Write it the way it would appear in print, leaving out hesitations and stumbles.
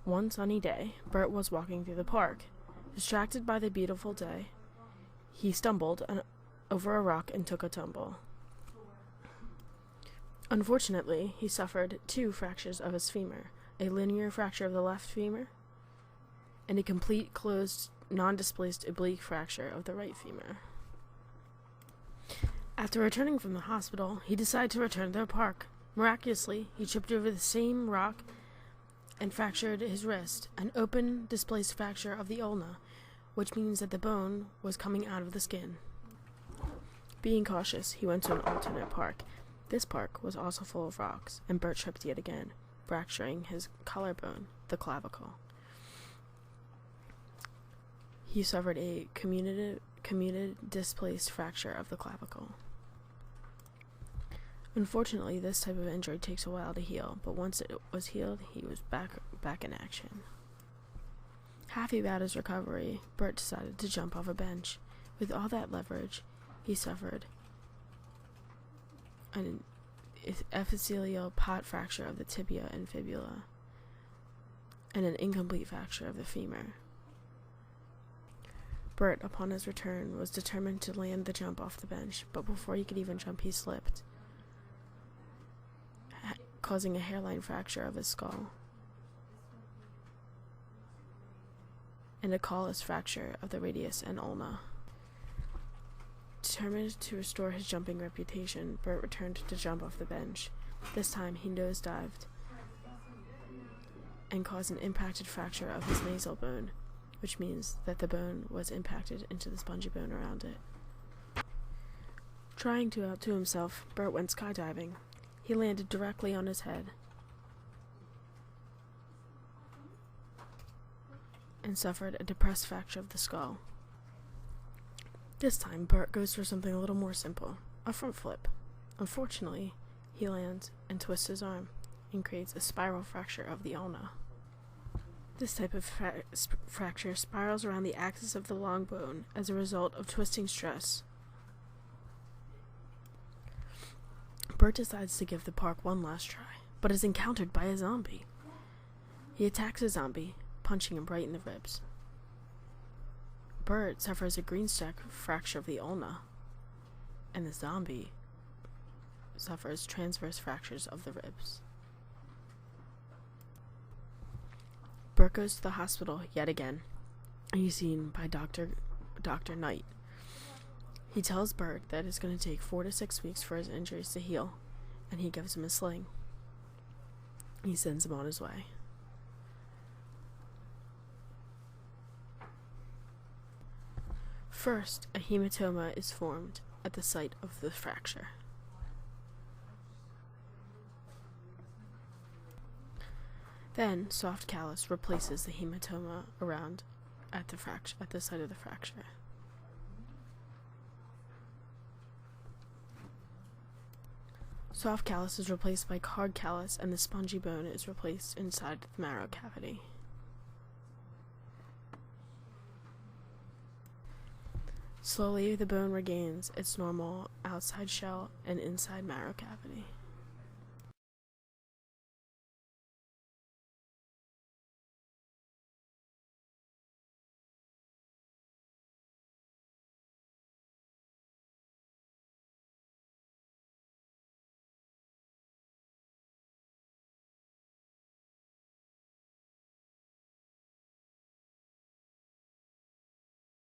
One sunny day, Bert was walking through the park. Distracted by the beautiful day, he stumbled over a rock and took a tumble. Unfortunately, he suffered 2 fractures of his femur, a linear fracture of the left femur, and a complete closed, non-displaced oblique fracture of the right femur. After returning from the hospital, he decided to return to the park. Miraculously, he tripped over the same rock and fractured his wrist, an open, displaced fracture of the ulna, which means that the bone was coming out of the skin. Being cautious, he went to an alternate park. This park was also full of rocks, and Bert tripped yet again, fracturing his collarbone, the clavicle. He suffered a comminuted displaced fracture of the clavicle. Unfortunately, this type of injury takes a while to heal, but once it was healed, he was back in action. Happy about his recovery, Bert decided to jump off a bench. With all that leverage, he suffered an epithelial pot fracture of the tibia and fibula, and an incomplete fracture of the femur. Bert, upon his return, was determined to land the jump off the bench, but before he could even jump, he slipped, causing a hairline fracture of his skull and a callus fracture of the radius and ulna. Determined to restore his jumping reputation, Bert returned to jump off the bench. This time, he nosedived and caused an impacted fracture of his nasal bone, which means that the bone was impacted into the spongy bone around it. Trying to outdo himself, Bert went skydiving. He landed directly on his head and suffered a depressed fracture of the skull. This time, Bert goes for something a little more simple, a front flip. Unfortunately, he lands and twists his arm and creates a spiral fracture of the ulna. This type of fracture spirals around the axis of the long bone as a result of twisting stress. Bert decides to give the park one last try, but is encountered by a zombie. He attacks the zombie, punching him right in the ribs. Bert suffers a green stack fracture of the ulna, and the zombie suffers transverse fractures of the ribs. Bert goes to the hospital yet again, and he's seen by Dr. Knight. He tells Bert that it's going to take 4 to 6 weeks for his injuries to heal, and he gives him a sling. He sends him on his way. First, a hematoma is formed at the site of the fracture. Then, soft callus replaces the hematoma around at the site of the fracture. Soft callus is replaced by hard callus, and the spongy bone is replaced inside the marrow cavity. Slowly, the bone regains its normal outside shell and inside marrow cavity.